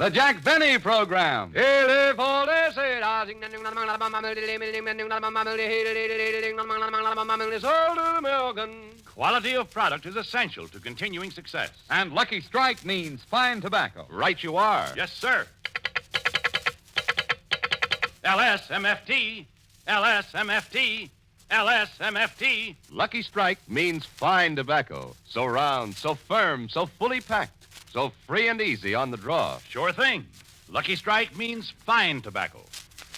The Jack Benny Program. Quality of product is essential to continuing success. And Lucky Strike means fine tobacco. Right you are. Yes, sir. LSMFT, LSMFT, LSMFT. Lucky Strike means fine tobacco. So round, so firm, so fully packed, so free and easy on the draw. Sure thing. Lucky Strike means fine tobacco.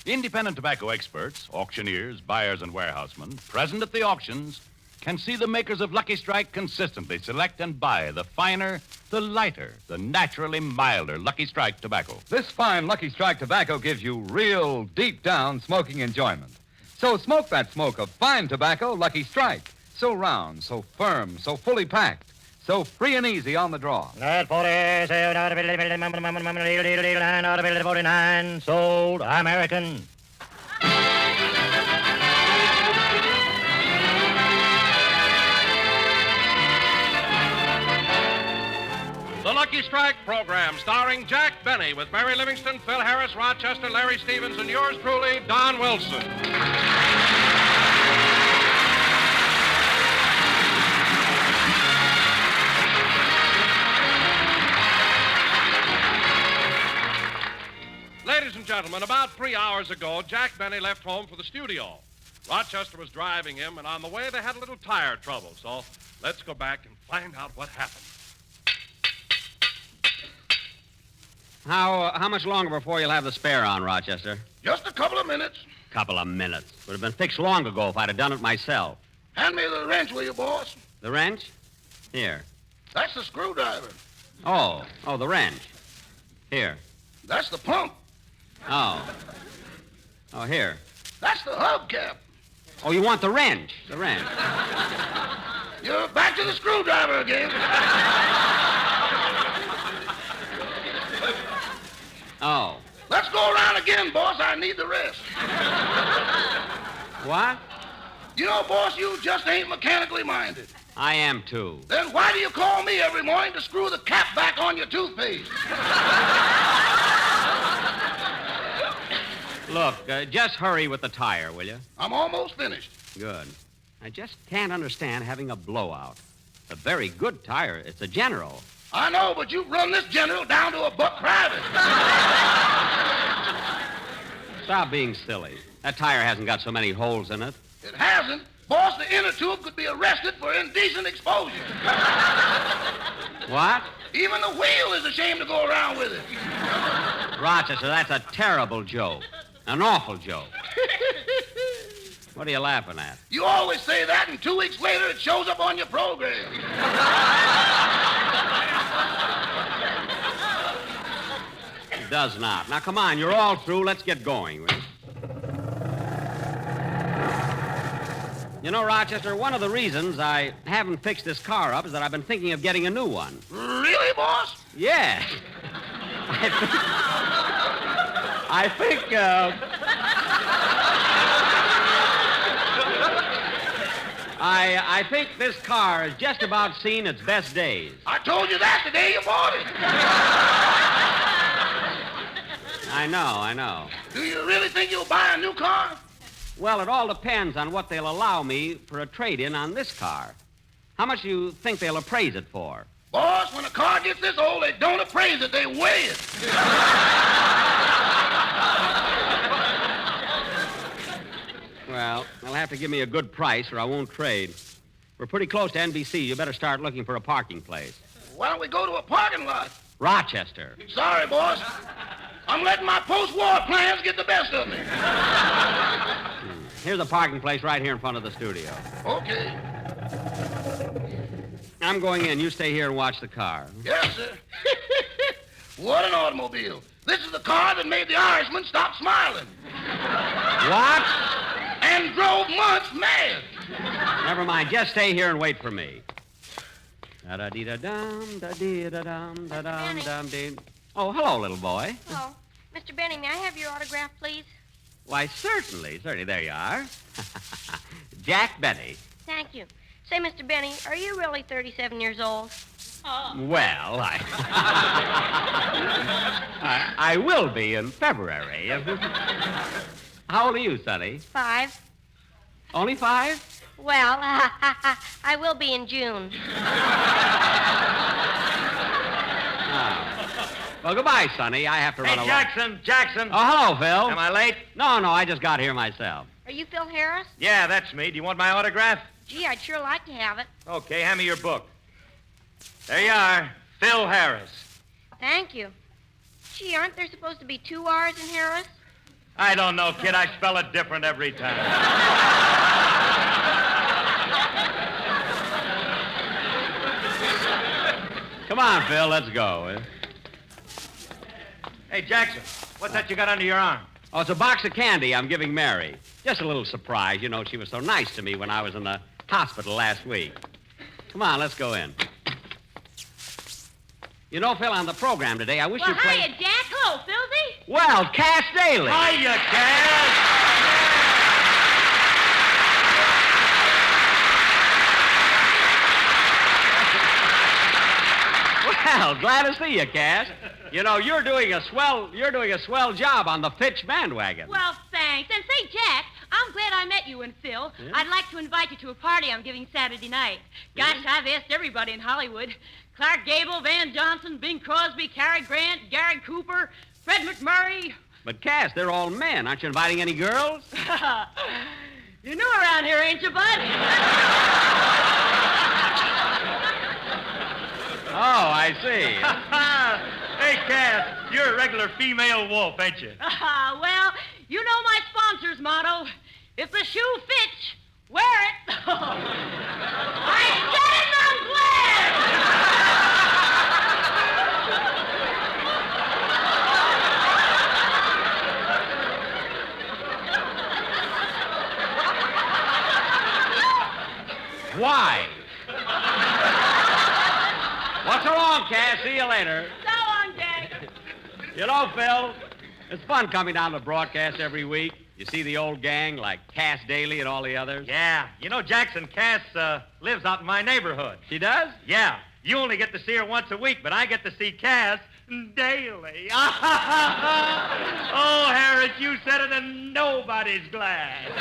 Independent tobacco experts, auctioneers, buyers, and warehousemen present at the auctions can see the makers of Lucky Strike consistently select and buy the finer, the lighter, the naturally milder Lucky Strike tobacco. This fine Lucky Strike tobacco gives you real, deep-down smoking enjoyment. So smoke that smoke of fine tobacco, Lucky Strike. So round, so firm, so fully packed, so free and easy on the draw. 49, sold American. The Lucky Strike program, starring Jack Benny with Mary Livingston, Phil Harris, Rochester, Larry Stevens, and yours truly, Don Wilson. Ladies and gentlemen, about 3 hours ago, Jack Benny left home for the studio. Rochester was driving him, and on the way they had a little tire trouble. So let's go back and find out what happened. How much longer before you'll have the spare on, Rochester? Just a couple of minutes. Couple of minutes. Would have been fixed long ago if I'd have done it myself. Hand me the wrench, will you, boss? The wrench? Here. That's the screwdriver. Oh, the wrench. Here. That's the pump. Oh, here. That's the hubcap. Oh, you want the wrench? The wrench. You're back to the screwdriver again. Oh. Let's go around again, boss. I need the rest. What? You know, boss, you just ain't mechanically minded. I am, too. Then why do you call me every morning to screw the cap back on your toothpaste? Look, just hurry with the tire, will you? I'm almost finished. Good. I just can't understand having a blowout. A very good tire. It's a General. I know, but you've run this General down to a buck private. Stop being silly. That tire hasn't got so many holes in it. It hasn't. Boss, the inner tube could be arrested for indecent exposure. What? Even the wheel is ashamed to go around with it. Rochester, that's a terrible joke. An awful joke. What are you laughing at? You always say that, and 2 weeks later it shows up on your program. It does not. Now, come on, you're all through. Let's get going, will you? You know, Rochester, one of the reasons I haven't fixed this car up is that I've been thinking of getting a new one. Really, boss? Yes. I think this car has just about seen its best days. I told you that the day you bought it. I know. Do you really think you'll buy a new car? Well, it all depends on what they'll allow me for a trade-in on this car. How much do you think they'll appraise it for? Boss, when a car gets this old, they don't appraise it, they weigh it. Well, they'll have to give me a good price or I won't trade. We're pretty close to NBC. You better start looking for a parking place. Why don't we go to a parking lot? Rochester. Sorry, boss. I'm letting my post-war plans get the best of me. Here's a parking place right here in front of the studio. Okay. I'm going in. You stay here and watch the car. Yes, sir. What an automobile. This is the car that made the Irishman stop smiling. What? And drove Muntz mad. Never mind. Just stay here and wait for me. Da-da-dee-da-dum, da-dee-da-dum, da-dum, dum-dee. Oh, hello, little boy. Oh, Mr. Benny, may I have your autograph, please? Why, certainly. There you are. Jack Benny. Thank you. Say, Mr. Benny, are you really 37 years old? Well, I will be in February. How old are you, Sonny? 5. Only 5? Well, I will be in June. Well, goodbye, Sonny. I have to run away. Jackson. Oh, hello, Phil. Am I late? No, I just got here myself. Are you Phil Harris? Yeah, that's me. Do you want my autograph? Gee, I'd sure like to have it. Okay, hand me your book. There you are, Phil Harris. Thank you. Gee, aren't there supposed to be 2 R's in Harris? I don't know, kid. I spell it different every time. Come on, Phil, let's go. Hey, Jackson, what's that you got under your arm? Oh, it's a box of candy I'm giving Mary. Just a little surprise. You know, she was so nice to me when I was in the hospital last week. Come on, let's go in. You know, Phil, on the program today, I wish Well, you played... hiya, Jack. Hello, Philzy. Well, Cass Daly. Hiya, Cass. Well, glad to see you, Cass. You know, you're doing a swell job on the Fitch bandwagon. Well, thanks. And say, Jack, I'm glad I met you and Phil. Yeah? I'd like to invite you to a party I'm giving Saturday night. Gosh, I've asked everybody in Hollywood. Clark Gable, Van Johnson, Bing Crosby, Cary Grant, Gary Cooper, Fred McMurray. But, Cass, they're all men. Aren't you inviting any girls? You're new around here, ain't you, bud? Oh, I see. Hey, Cass, you're a regular female wolf, ain't you? Well, you know my sponsor's motto. If the shoe fits, wear it. I said it, I'm glad. Why? What's wrong, Cass? See you later. So long, Jack. You know, Phil, it's fun coming down to the broadcast every week. You see the old gang like Cass Daly and all the others. Yeah. You know, Jackson, Cass lives out in my neighborhood. She does? Yeah. You only get to see her once a week, but I get to see Cass daily. Oh, Harris, you said it and nobody's glad.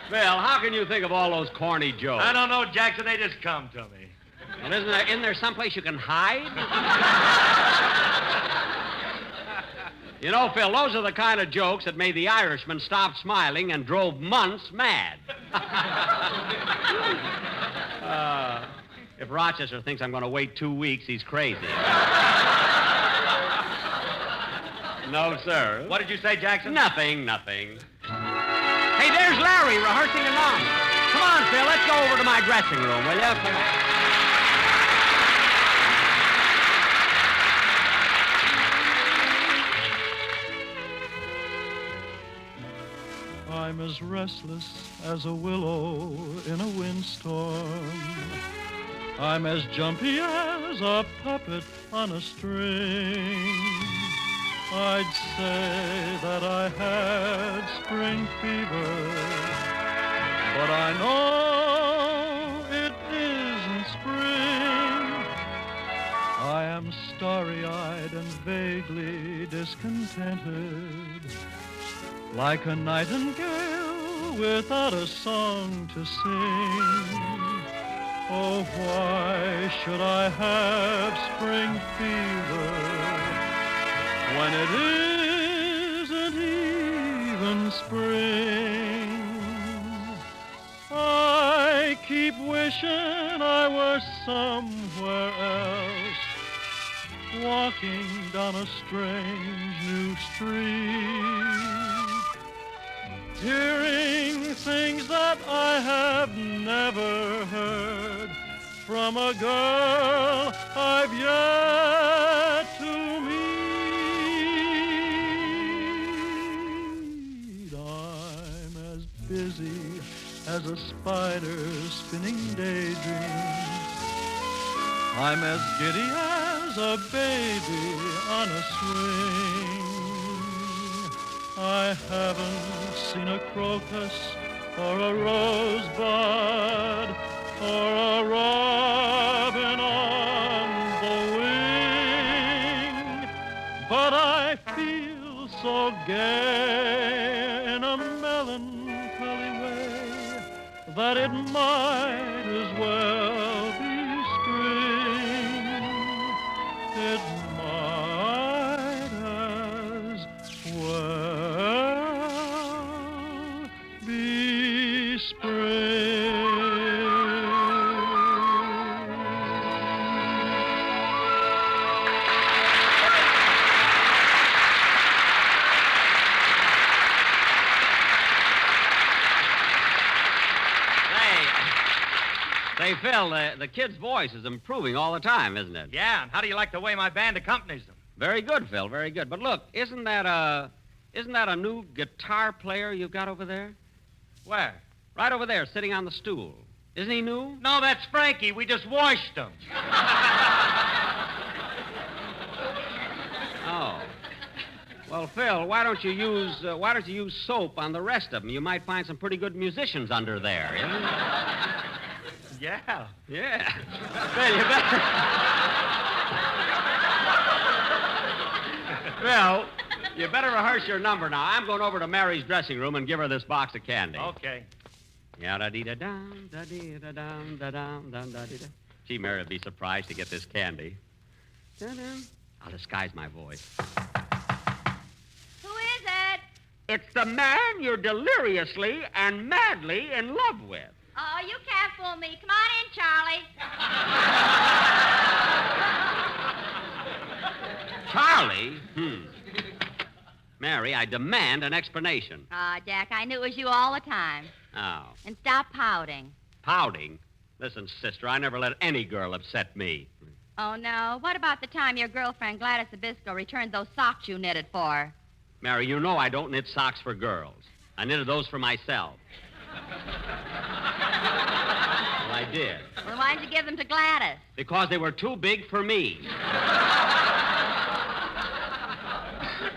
Phil, how can you think of all those corny jokes? I don't know, Jackson. They just come to me. Well, isn't there someplace you can hide? You know, Phil, those are the kind of jokes that made the Irishman stop smiling and drove months mad. If Rochester thinks I'm going to wait 2 weeks, he's crazy. No, sir. What did you say, Jackson? Nothing. Hey, there's Larry rehearsing along. Come on, Phil, let's go over to my dressing room, will you? Come on. I'm as restless as a willow in a windstorm. I'm as jumpy as a puppet on a string. I'd say that I had spring fever, but I know it isn't spring. I am starry-eyed and vaguely discontented, like a nightingale without a song to sing. Oh, why should I have spring fever when it isn't even spring? I keep wishing I were somewhere else, walking down a strange new street, hearing things that I have never heard from a girl I've yet to meet. I'm as busy as a spider spinning daydreams. I'm as giddy as a baby on a swing. I haven't seen a crocus or a rosebud or a robin on the wing. but I feel so gay in a melancholy way that it might as well be spring. It might as well be spring. Say, Phil, the kid's voice is improving all the time, isn't it? Yeah, and how do you like the way my band accompanies them? Very good, Phil, very good. But look, isn't that a new guitar player you've got over there? Where? Right over there, sitting on the stool. Isn't he new? No, that's Frankie. We just washed him. Oh. Well, Phil, why don't you use soap on the rest of them? You might find some pretty good musicians under there, you know? Yeah. Yeah. Phil, you better. Phil, you better rehearse your number now. I'm going over to Mary's dressing room and give her this box of candy. Okay. Ya-da-dee-da-dum, da-dee-da-dum, da-dum, dum-da-dee-da. Gee, Mary would be surprised to get this candy. Da-dum. I'll disguise my voice. Who is it? It's the man you're deliriously and madly in love with. Oh, you can't fool me. Come on in, Charlie. Charlie? Mary, I demand an explanation. Ah, Jack, I knew it was you all the time. Oh. And stop pouting. Pouting? Listen, sister, I never let any girl upset me. Oh, no. What about the time your girlfriend, Gladys Zabisco, returned those socks you knitted for her? Mary, you know I don't knit socks for girls. I knitted those for myself. Well, I did. Well, why didn't you give them to Gladys? Because they were too big for me.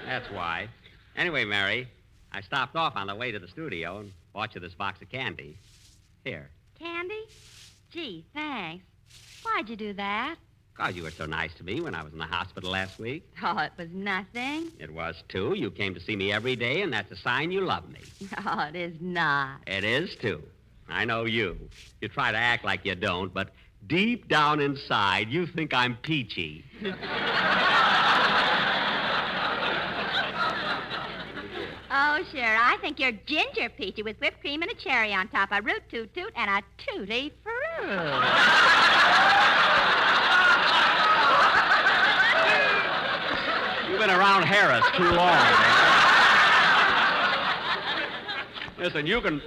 That's why. Anyway, Mary, I stopped off on the way to the studio and bought you this box of candy. Here. Candy? Gee, thanks. Why'd you do that? Because you were so nice to me when I was in the hospital last week. Oh, it was nothing. It was, too. You came to see me every day, and that's a sign you love me. Oh, it is not. It is, too. I know you. You try to act like you don't, but deep down inside, you think I'm peachy. Oh, sure. I think you're ginger peachy with whipped cream and a cherry on top, a root toot toot, and a tutti fruit. You've been around Harris too long. Listen, you can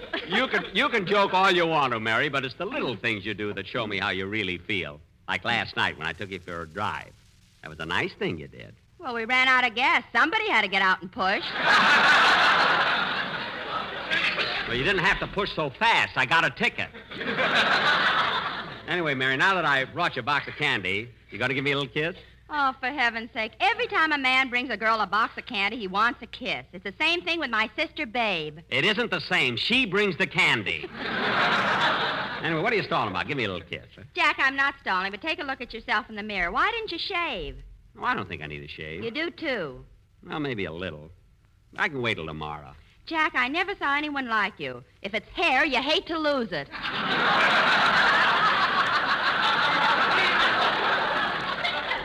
joke all you want to, Mary, but it's the little things you do that show me how you really feel. Like last night when I took you for a drive. That was a nice thing you did. Well, we ran out of gas. Somebody had to get out and push. Well, you didn't have to push so fast. I got a ticket. Anyway, Mary, now that I brought you a box of candy, you going to give me a little kiss? Oh, for heaven's sake. Every time a man brings a girl a box of candy, he wants a kiss. It's the same thing with my sister, Babe. It isn't the same. She brings the candy. Anyway, what are you stalling about? Give me a little kiss. Huh? Jack, I'm not stalling, but take a look at yourself in the mirror. Why didn't you shave? Oh, I don't think I need a shave. You do, too. Well, maybe a little. I can wait till tomorrow. Jack, I never saw anyone like you. If it's hair, you hate to lose it.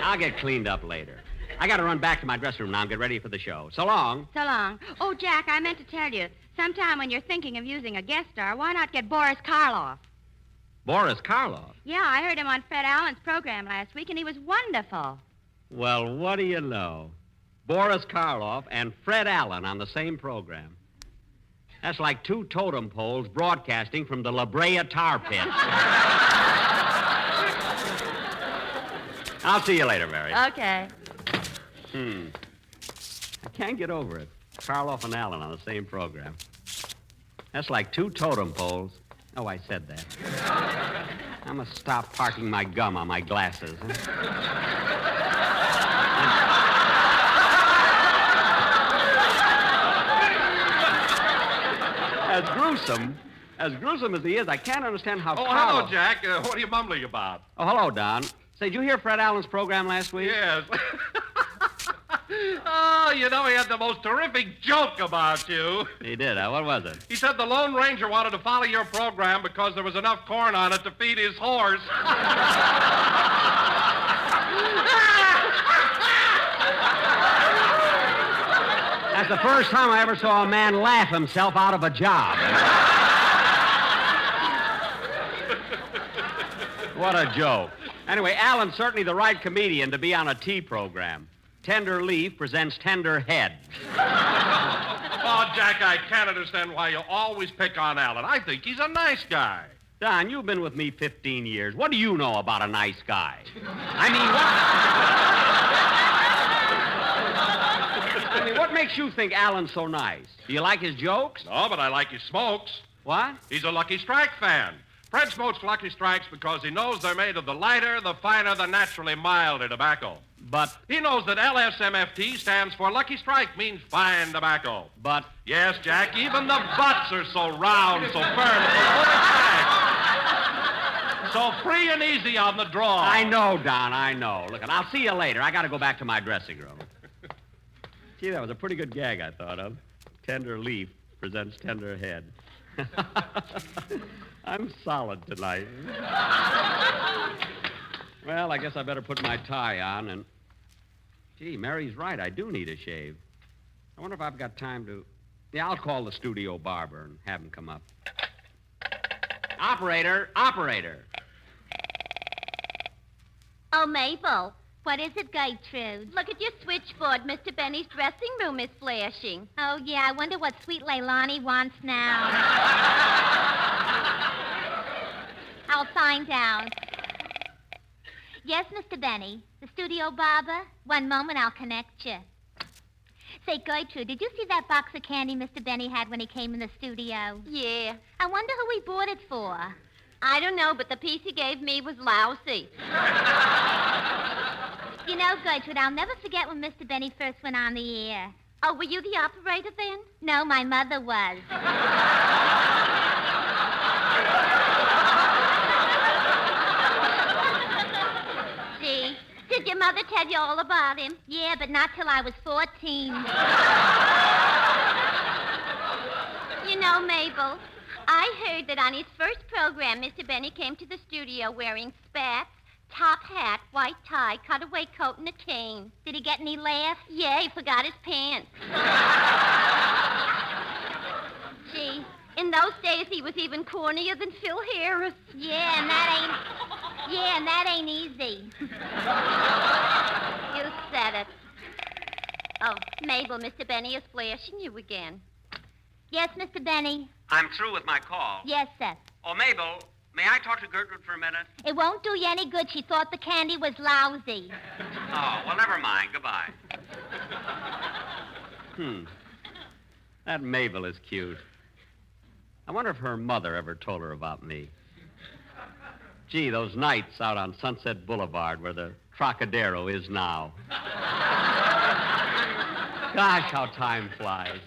I'll get cleaned up later. I got to run back to my dressing room now and get ready for the show. So long. So long. Oh, Jack, I meant to tell you, sometime when you're thinking of using a guest star, why not get Boris Karloff? Boris Karloff? Yeah, I heard him on Fred Allen's program last week, and he was wonderful. Well, what do you know? Boris Karloff and Fred Allen on the same program. That's like two totem poles broadcasting from the La Brea tar pit. I'll see you later, Mary. Okay. I can't get over it. Karloff and Allen on the same program. That's like two totem poles. Oh, I said that. I must stop parking my gum on my glasses. As gruesome as he is, I can't understand how Oh, Karloff... hello, Jack. What are you mumbling about? Oh, hello, Don. Say, did you hear Fred Allen's program last week? Yes. Oh, you know, he had the most terrific joke about you. He did, huh? What was it? He said the Lone Ranger wanted to follow your program because there was enough corn on it to feed his horse. That's the first time I ever saw a man laugh himself out of a job. What a joke. Anyway, Alan's certainly the right comedian to be on a tea program. Tender Leaf presents Tender Head. Oh, Jack, I can't understand why you always pick on Alan. I think he's a nice guy. Don, you've been with me 15 years. What do you know about a nice guy? What makes you think Alan's so nice? Do you like his jokes? No, but I like his smokes. What? He's a Lucky Strike fan. Fred smokes Lucky Strikes because he knows they're made of the lighter, the finer, the naturally milder tobacco. But... He knows that LSMFT stands for Lucky Strike, means fine tobacco. But... Yes, Jack, even the butts are so round, so firm, so fully packed. So free and easy on the draw. I know, Don, I know. Look, and I'll see you later. I got to go back to my dressing room. Gee, that was a pretty good gag I thought of. Tender Leaf presents Tender Head. I'm solid tonight. Well, I guess I better put my tie on and... Gee, Mary's right. I do need a shave. I wonder if I've got time to... Yeah, I'll call the studio barber and have him come up. Operator! Oh, Mabel. What is it, Gertrude? Look at your switchboard. Mr. Benny's dressing room is flashing. Oh, yeah. I wonder what sweet Leilani wants now. I'll find out. Yes, Mr. Benny. The studio barber? One moment, I'll connect you. Say, Gertrude, did you see that box of candy Mr. Benny had when he came in the studio? Yeah. I wonder who he bought it for. I don't know, but the piece he gave me was lousy. You know, Gertrude, I'll never forget when Mr. Benny first went on the air. Oh, were you the operator then? No, my mother was. Gee, did your mother tell you all about him? Yeah, but not till I was 14. You know, Mabel, I heard that on his first program, Mr. Benny came to the studio wearing spats, top hat, white tie, cutaway coat, and a cane. Did he get any laughs? Yeah, he forgot his pants. Gee, in those days, he was even cornier than Phil Harris. Yeah, and that ain't easy. You said it. Oh, Mabel, Mr. Benny is flashing you again. Yes, Mr. Benny? I'm through with my call. Yes, sir. Oh, Mabel, may I talk to Gertrude for a minute? It won't do you any good. She thought the candy was lousy. Oh, well, never mind. Goodbye. That Mabel is cute. I wonder if her mother ever told her about me. Gee, those nights out on Sunset Boulevard where the Trocadero is now. Gosh, how time flies.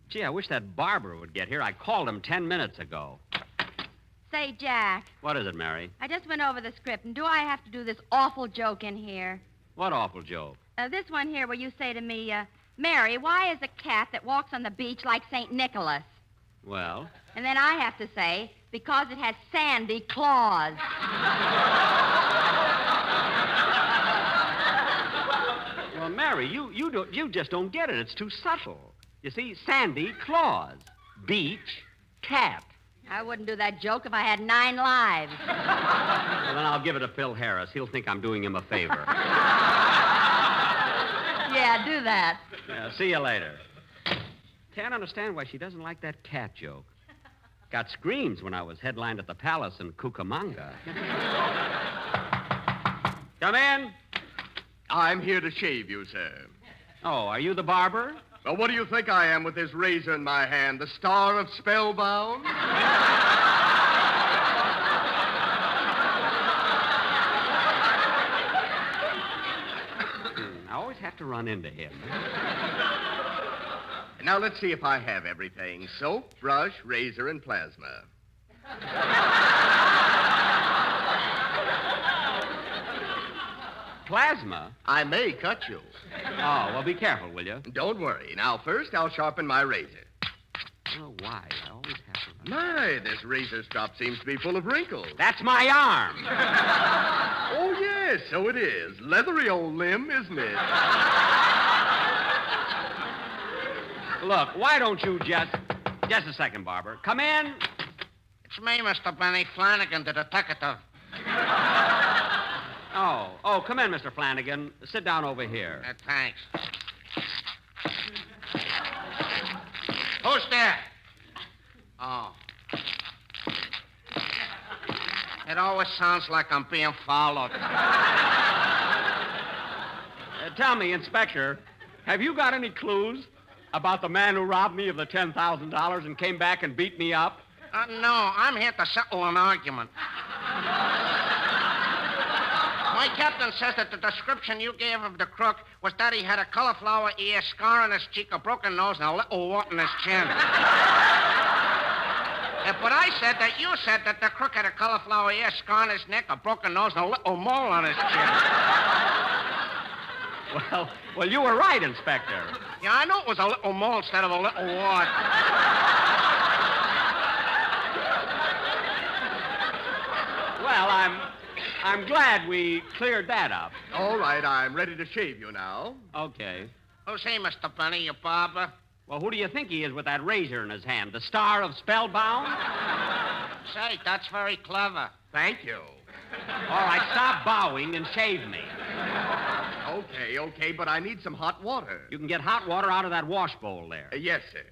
Gee, I wish that barber would get here. I called him 10 minutes ago. Say, Jack, What is it, Mary? I just went over the script, and do I have to do this awful joke in here? What awful joke? This one here where you say to me, Mary, why is a cat that walks on the beach like St. Nicholas? Well? And then I have to say, because it has sandy claws. Well, Mary, you just don't get it. It's too subtle. You see, Sandy Claus, beach, cat. I wouldn't do that joke if I had 9 lives. Well, then I'll give it to Phil Harris. He'll think I'm doing him a favor. Yeah, Dad. Do that. Yeah, see you later. Can't understand why she doesn't like that cat joke. Got screams when I was headlined at the Palace in Cucamonga. Come in. I'm here to shave you, sir. Oh, are you the barber? Well, what do you think I am with this razor in my hand? The star of Spellbound? I always have to run into him. Now, let's see if I have everything. Soap, brush, razor, and plasma. Plasma? I may cut you. Oh, well, be careful, will you? Don't worry. Now, first, I'll sharpen my razor. Oh, why? I always have to... My, this razor strop seems to be full of wrinkles. That's my arm. Oh, yes, so it is. Leathery old limb, isn't it? Look, why don't you just... Just a second, Barber. Come in. It's me, Mr. Benny Flanagan, the detective. Oh, come in, Mr. Flanagan. Sit down over here. Thanks. Who's there? Oh. It always sounds like I'm being followed. Tell me, Inspector, have you got any clues about the man who robbed me of the $10,000 and came back and beat me up? No, I'm here to settle an argument. My captain says that the description you gave of the crook was that he had a cauliflower ear, scar on his cheek, a broken nose, and a little wart in his chin. But I said that you said that the crook had a cauliflower ear, scar on his neck, a broken nose, and a little mole on his chin. Well, you were right, Inspector. Yeah, I know it was a little mole instead of a little wart. Well, I'm glad we cleared that up. All right, I'm ready to shave you now. Okay. Who's he, Mr. Benny, your barber? Well, who do you think he is with that razor in his hand? The star of Spellbound? Say, that's very clever. Thank you. All right, stop bowing and shave me. Okay, but I need some hot water. You can get hot water out of that wash bowl there. Yes, sir.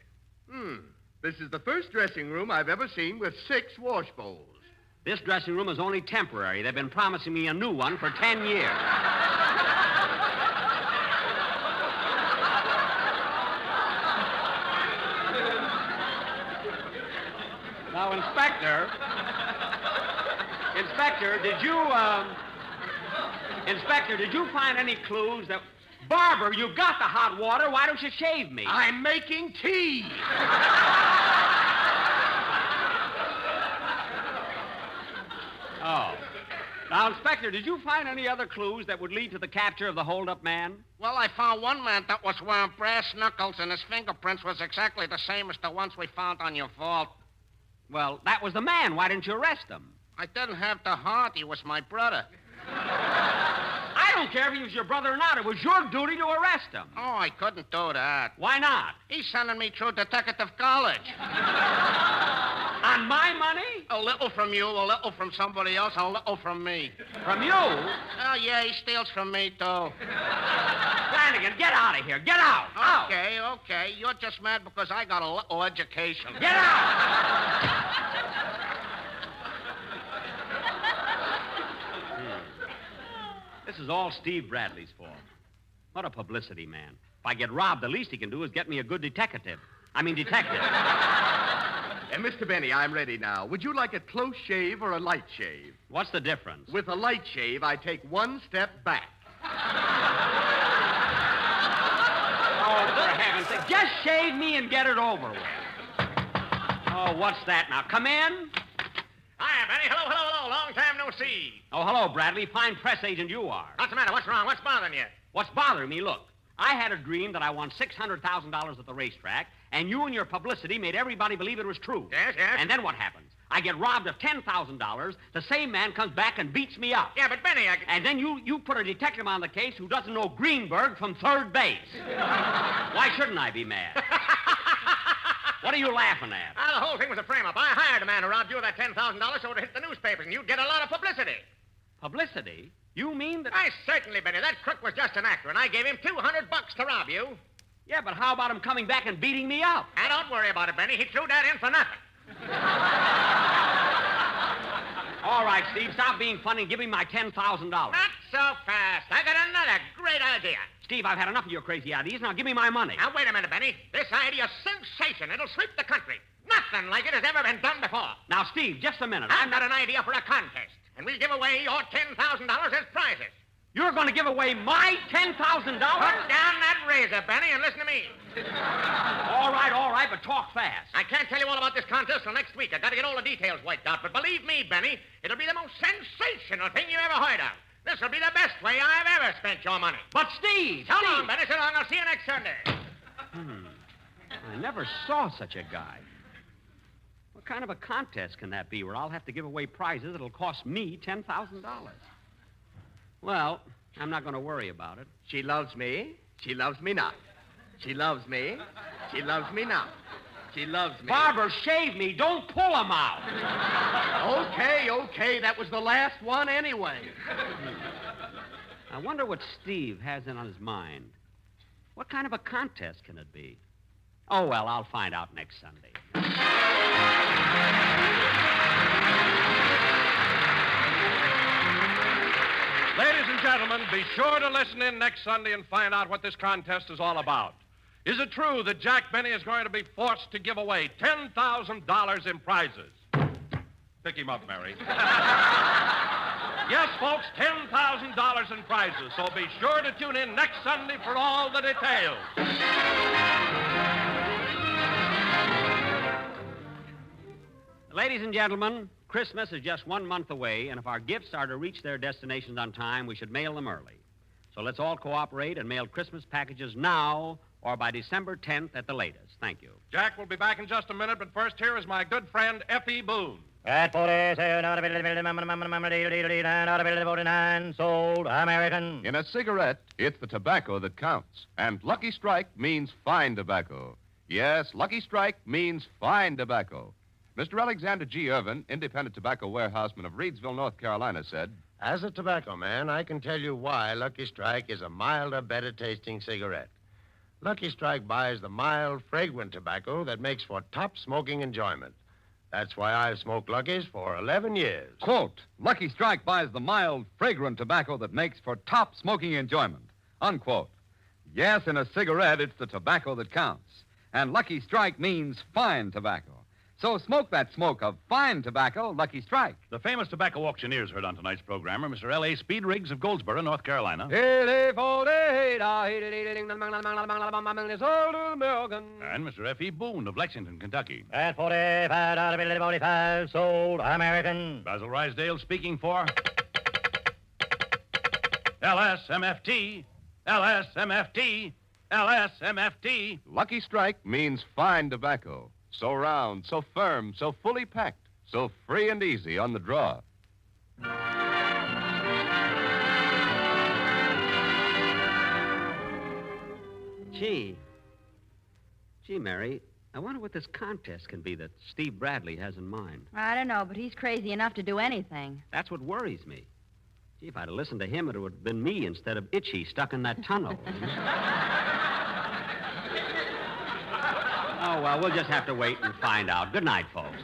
This is the first dressing room I've ever seen with 6 wash bowls. This dressing room is only temporary. They've been promising me a new one for 10 years. Now, Inspector, did you find any clues that... Barber, you got the hot water. Why don't you shave me? I'm making tea. Oh. Now, Inspector, did you find any other clues that would lead to the capture of the hold-up man? Well, I found one man that was wearing brass knuckles, and his fingerprints was exactly the same as the ones we found on your vault. Well, that was the man. Why didn't you arrest him? I didn't have the heart. He was my brother. I don't care if he was your brother or not. It was your duty to arrest him. Oh, I couldn't do that. Why not? He's sending me through detective college. On my money? A little from you, a little from somebody else, a little from me. From you? Oh, yeah, he steals from me, too. Flanagan, get out of here. Get out. Okay. You're just mad because I got a little education. Get out! This is all Steve Bradley's fault. What a publicity man. If I get robbed, the least he can do is get me a good detective. Mr. Benny, I'm ready now. Would you like a close shave or a light shave? What's the difference? With a light shave, I take one step back. Oh, for heaven's sake, just shave me and get it over with. Oh, what's that now? Come in. Hiya, Benny. Hello. Long time no see. Oh, hello, Bradley. Fine press agent you are. What's the matter? What's wrong? What's bothering you? What's bothering me, look, I had a dream that I won $600,000 at the racetrack, and you and your publicity made everybody believe it was true. Yes. And then what happens? I get robbed of $10,000. The same man comes back and beats me up. Yeah, but Benny, And then you put a detective on the case who doesn't know Greenberg from third base. Why shouldn't I be mad? What are you laughing at? The whole thing was a frame-up. I hired a man who robbed you of that $10,000 so it would hit the newspapers, and you'd get a lot of publicity. Publicity? You mean that... I certainly, Benny. That crook was just an actor, and I gave him $200 to rob rob you. Yeah, but how about him coming back and beating me up? Now, don't worry about it, Benny. He threw that in for nothing. All right, Steve, stop being funny and give me my $10,000. Not so fast. I got another great idea. Steve, I've had enough of your crazy ideas. Now give me my money. Now, wait a minute, Benny. This idea's sensation. It'll sweep the country. Nothing like it has ever been done before. Now, Steve, just a minute. I've got an idea for a contest, and we'll give away your $10,000 as prizes. You're going to give away my $10,000? Put down that razor, Benny, and listen to me. All right, but talk fast. I can't tell you all about this contest till next week. I've got to get all the details worked out. But believe me, Benny, it'll be the most sensational thing you ever heard of. This will be the best way I've ever spent your money. But, Steve! So long, Benny. So long. I'll see you next Sunday. I never saw such a guy. What kind of a contest can that be where I'll have to give away prizes that'll cost me $10,000? Well, I'm not going to worry about it. She loves me. She loves me not. She loves me. She loves me not. She loves me. Barber, shave me. Don't pull him out. Okay. That was the last one anyway. I wonder what Steve has on his mind. What kind of a contest can it be? Oh, well, I'll find out next Sunday. Ladies and gentlemen, be sure to listen in next Sunday and find out what this contest is all about. Is it true that Jack Benny is going to be forced to give away $10,000 in prizes? Pick him up, Mary. Yes, folks, $10,000 in prizes, so be sure to tune in next Sunday for all the details. Ladies and gentlemen, Christmas is just 1 month away, and if our gifts are to reach their destinations on time, we should mail them early. So let's all cooperate and mail Christmas packages now or by December 10th at the latest. Thank you. Jack will be back in just a minute, but first here is my good friend, F.E. Boone. At 49, sold American. In a cigarette, it's the tobacco that counts. And Lucky Strike means fine tobacco. Yes, Lucky Strike means fine tobacco. Mr. Alexander G. Irvin, independent tobacco warehouseman of Reedsville, North Carolina, said, As a tobacco man, I can tell you why Lucky Strike is a milder, better-tasting cigarette. Lucky Strike buys the mild, fragrant tobacco that makes for top smoking enjoyment. That's why I've smoked Lucky's for 11 years. Quote, Lucky Strike buys the mild, fragrant tobacco that makes for top smoking enjoyment. Unquote. Yes, in a cigarette, it's the tobacco that counts. And Lucky Strike means fine tobacco. So smoke that smoke of fine tobacco, Lucky Strike. The famous tobacco auctioneers heard on tonight's program are Mr. L.A. Speed Riggs of Goldsboro, North Carolina. And Mr. F.E. Boone of Lexington, Kentucky. At 45, sold American. Basil Rysdale speaking for LSMFT, LSMFT, LSMFT. Lucky Strike means fine tobacco. So round, so firm, so fully packed, so free and easy on the draw. Gee, Mary, I wonder what this contest can be that Steve Bradley has in mind. I don't know, but he's crazy enough to do anything. That's what worries me. Gee, if I'd have listened to him, it would have been me instead of Itchy stuck in that tunnel. Oh, well, we'll just have to wait and find out. Good night, folks.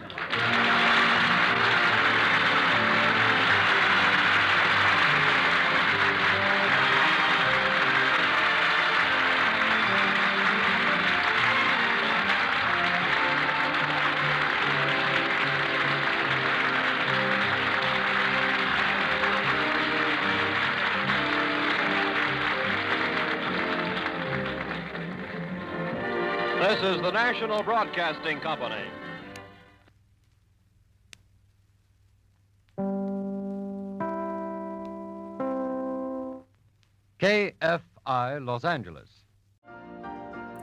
This is the National Broadcasting Company. KFI Los Angeles.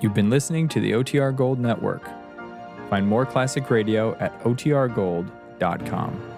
You've been listening to the OTR Gold Network. Find more classic radio at otrgold.com.